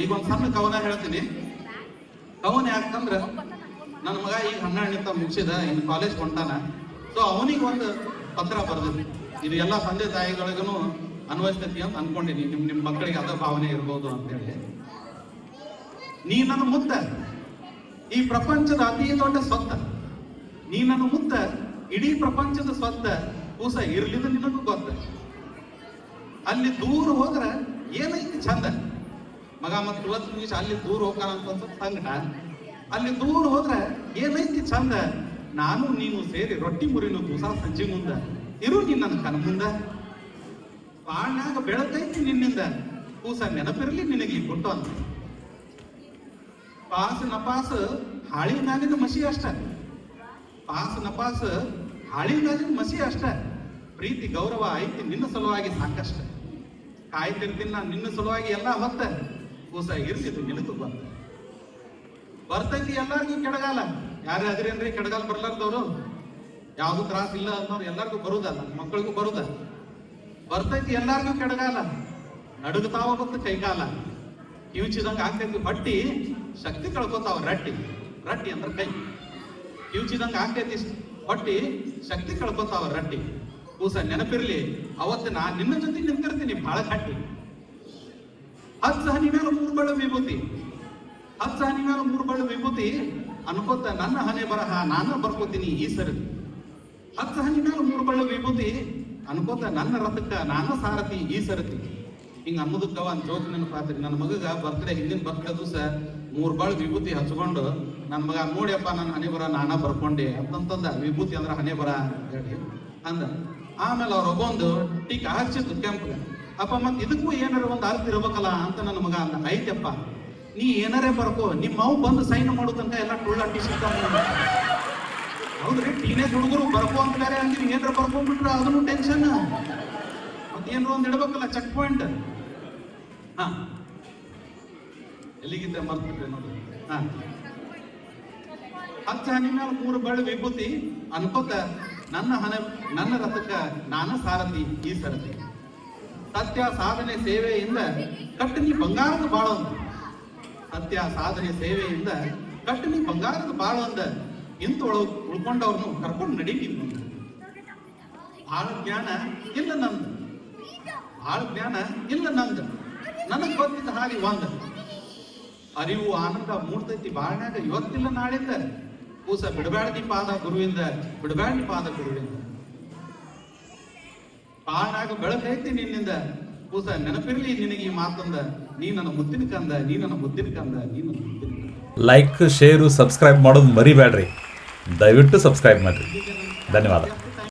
ಈಗ ಒಂದು ಸಣ್ಣ ಕವನ ಹೇಳ್ತೀನಿ. ಕವನ ಯಾಕಂದ್ರೆ ನನ್ನ ಮಗ ಈಗ 12 ಮುಗಿಸಿದ, ಇನ್ನು ಕಾಲೇಜ್ ಹೊಂಟಾನ. ಸೊ ಅವನಿಗೆ ಒಂದು ಪತ್ರ ಬರೆದಿದ್ದೆ. ಇದು ಎಲ್ಲ ತಂದೆ ತಾಯಿಗಳಿಗೂ ಅನ್ವಯಿಸ್ತೈತಿ ಅಂತ ಅನ್ಕೊಂಡಿನಿ. ನಿಮ್ಮ ಮಕ್ಕಳಿಗೆ ಅದ ಭಾವನೆ ಇರ್ಬೋದು ಅಂತೇಳಿ. ನೀ ನನ್ನ ಮುತ್ತ ಈ ಪ್ರಪಂಚದ ಅತಿ ದೊಡ್ಡ ಸ್ವತ್ತ, ನೀ ನನ್ನ ಮುತ್ತ ಇಡೀ ಪ್ರಪಂಚದ ಸ್ವತ್ತ, ಕೂಸ ಇರ್ಲಿದ ನಿನಗೂ ಗೊತ್ತ. ಅಲ್ಲಿ ದೂರ ಹೋದ್ರ ಏನೈತಿ ಚಂದ, ಮಗ ಮತ್ತೆ 20 ನಿಮಿಷ ಅಲ್ಲಿ ದೂರ ಹೋಗ್ತಾನಂತ ಸಂಕಟ. ಅಲ್ಲಿ ದೂರ ಹೋದ್ರ ಏನೈತಿ ಚಂದ, ನಾನು ನೀನು ಸೇರಿ ರೊಟ್ಟಿ ಮುರಿನು ಕೂಸ ಸಂಜೆ ಮುಂದ, ಇರು ನೀನ್ ನನ್ನ ಕಣ ಮುಂದ. ಬಾಳ್ನಾಗ ಬೆಳಕೈತಿ ನಿನ್ನಿಂದ, ಕೂಸ ನೆನಪಿರ್ಲಿ ನಿನಗೆ ಕೊಟ್ಟು ಅಂತ. ಪಾಸ್ ನಪಾಸ್ ಹಾಳಿ ಮ್ಯಾಲಿನ ಮಸಿ ಅಷ್ಟ, ಪಾಸ್ ನಪಾಸ್ ಹಾಳಿ ಮ್ಯಾಲಿನ ಮಸಿ ಅಷ್ಟ. ಪ್ರೀತಿ ಗೌರವ ಐತಿ ನಿನ್ನ ಸಲುವಾಗಿ ಸಾಕಷ್ಟ, ಕಾಯ್ತಿರ್ತೀನಿ ನಾನು ನಿನ್ನ ಸಲುವಾಗಿ ಎಲ್ಲ ಹೊತ್ತ, ಕೂಸ ಇರ್ಸಿದ್ದು ನಿನಗೂ ಬಂತ. ಬರ್ತೈತಿ ಎಲ್ಲಾರ್ಗೂ ಕೆಡಗಾಲ, ಯಾರೇ ಅದ್ರೇನ್ರಿ ಕೆಡಗಾಲ ಬರ್ಲಾರ್ದವ್ರು, ಯಾವ್ದು ತ್ರಾಸ ಇಲ್ಲ ಅನ್ನೋರು ಎಲ್ಲಾರ್ಗೂ ಬರುದಲ್ಲ, ಮಕ್ಕಳಿಗೂ ಬರುದ. ಬರ್ತೈತಿ ಎಲ್ಲಾರ್ಗೂ ಕೆಡಗಾಲ, ನಡುಗುತ್ತಾವ ಗೊತ್ತ ಕೈಕಾಲ, ಕಿವುಚಿದಂಗ ಆಗ್ತೈತಿ ಬಟ್ಟಿ, ಶಕ್ತಿ ಕಳ್ಕೊತಾವ ರಟ್ಟಿ. ರಟ್ಟಿ ಅಂದ್ರೆ ಕೈ, ಕಿವುಚಿದಂಗ ಆಗ್ತೈತಿ ಬಟ್ಟಿ, ಶಕ್ತಿ ಕಳ್ಕೊತಾವ ರಟ್ಟಿ. ಕೂಸ ನೆನಪಿರ್ಲಿ ಅವತ್ತು ನಾ ನಿನ್ನ ಜೊತೆ ನಿಂತಿರ್ತೀನಿ ಬಾಳ ಕಟ್ಟಿ. 10 ಹನಿ ಮೇಲೆ 3 ಬಳ್ಳು ವಿಭೂತಿ, 10 ಹನಿ ಮೇಲೆ 3 ಬಳ್ಳು ವಿಭೂತಿ, ಅನ್ಕೋತ ನನ್ನ ಹಣೆ ಬರಹ ನಾನು ಬರ್ಕೋತೀನಿ ಈ ಸರತಿ. 10 ಹನಿ ಮೇಲೆ 3 ಬಳ್ಳು ವಿಭೂತಿ, ಅನ್ಕೋತ ನನ್ನ ರಥಕ್ಕ ನಾನು ಸಾರಥಿ ಈ ಸರತಿ. ಹಿಂಗ ಅನ್ನೋದಕ್ಕವ ಅಂತ ಜೋಕ್ ನೆನಪಾತ್ರಿ. ನನ್ನ ಮಗಗ ಬರ್ತ್ಡೇ ಹಿಂದಿನ ಬರ್ತ್ಡೇ ದಿವಸ 3 ಬಳ್ಳು ವಿಭೂತಿ ಹಚ್ಕೊಂಡು ನನ್ನ ಮಗ ನೋಡ್ಯಪ್ಪ ನನ್ನ ಹಣೆ ಬರ ನಾನ ಬರ್ಕೊಂಡೆ ಅಂತಂದ. ವಿಭೂತಿ ಅಂದ್ರ ಹಣೆ ಬರ ಹೇಳಿ ಅಂದ. ಆಮೇಲೆ ಅವ್ರ ಒಬ್ಬೊಂದು ಟೀಕ ಹಚ್ಚಿದ್ದು ಕೆಂಪಗ. ಅಪ್ಪ ಮತ್ ಇದಕ್ಕೂ ಏನಾರ ಒಂದು ಅರ್ಥ ಇರ್ಬೇಕಲ್ಲ ಅಂತ ನನ್ನ ಮಗ ಅಂದ. ಐತಪ್ಪ ನೀ ಏನಾರೇ ಬರ್ಕೋ, ನಿಮ್ಮ ಅವು ಬಂದು ಸೈನ್ ಮಾಡೋ ತನಕ ಎಲ್ಲ ಟುಳ್ಳ ಟಿ ಸಿಗ್ತಾವ. ಹೌದ್ರಿ, ಟೀನೇಜ್ ಹುಡುಗರು ಬರ್ಕೋ ಅಂತ ಬೇರೆ ಅಂತೀವಿ, ಏನಾರ ಬರ್ಕೊಂಡ್ಬಿಟ್ರೆ ಅದನ್ನು ಟೆನ್ಷನ್. ಮತ್ತೇನ್ರ ಒಂದ್ ಇಡ್ಬೇಕಲ್ಲ ಚೆಕ್ ಪಾಯಿಂಟ್. ಹಾ ಎಲ್ಲಿಗಿದ್ದೆ ಮರ್ತ್ಬಿಟ್ರೆ ನೋಡಿ. ಹಾ 10 ಹನಿ ಮೇಲೆ 3 ಬಳ್ಳು ವಿಭೂತಿ, ಅನ್ಕೋತ ನನ್ನ ರಥಕ್ಕ ನಾನು ಸಾರಥಿ ಈ ಸರತಿ. ಸತ್ಯ ಸಾಧನೆ ಸೇವೆಯಿಂದ ಕಟ್ಟು ನೀ ಬಂಗಾರದ ಬಾಳು ಅಂದ. ಸತ್ಯ ಸಾಧನೆ ಸೇವೆಯಿಂದ ಕಟ್ಟು ನೀ ಬಂಗಾರದ ಬಾಳು ಅಂದ. ಇಂತೊಳಗೆ ಉಳ್ಕೊಂಡವ್ರನ್ನು ಕರ್ಕೊಂಡು ನಡೀತೀನಿ. ಭಾಳ ಜ್ಞಾನ ಇಲ್ಲ ನಂದು, ಭಾಳ ಜ್ಞಾನ ಇಲ್ಲ ನಂದು, ನನಗ್ ಗೊತ್ತಿದ್ದ ಹಾಗೆ ಒಂದ. ಅರಿವು ಆನಂದ ಮೂಡ್ತೈತಿ ಬಾಳ್ನಾಗ ಇವತ್ತಿಲ್ಲ ನಾಳಿಂದ. ಕೂಸ ಬಿಡಬ್ಯಾಡ್ದಿ ಪಾದ ಗುರುವಿಂದ, ಬಿಡಬ್ಯಾಡ್ದಿ ಪಾದ ಗುರುವಿಂದ. ಬಾಳ್ನಾಗ ಬೆಳಕೈತಿ ನಿನ್ನಿಂದ, ಕೂಸ ನೆನಪಿರ್ಲಿ ನಿನಗೆ ಈ ಮಾತಂದ. ನೀ ನನ್ನ ಮುದ್ದಿನ ಕಂದ, ನೀ ನನ್ನ ಮುದ್ದಿನ ಕಂದ, ನೀ ನನ್ನ ಮುದ್ದಿನ ಕಂದ. ಲೈಕ್ ಶೇರು ಸಬ್ಸ್ಕ್ರೈಬ್ ಮಾಡೋದು ಮರಿಬೇಡ್ರಿ, ದಯವಿಟ್ಟು ಸಬ್ಸ್ಕ್ರೈಬ್ ಮಾಡಿರಿ. ಧನ್ಯವಾದ.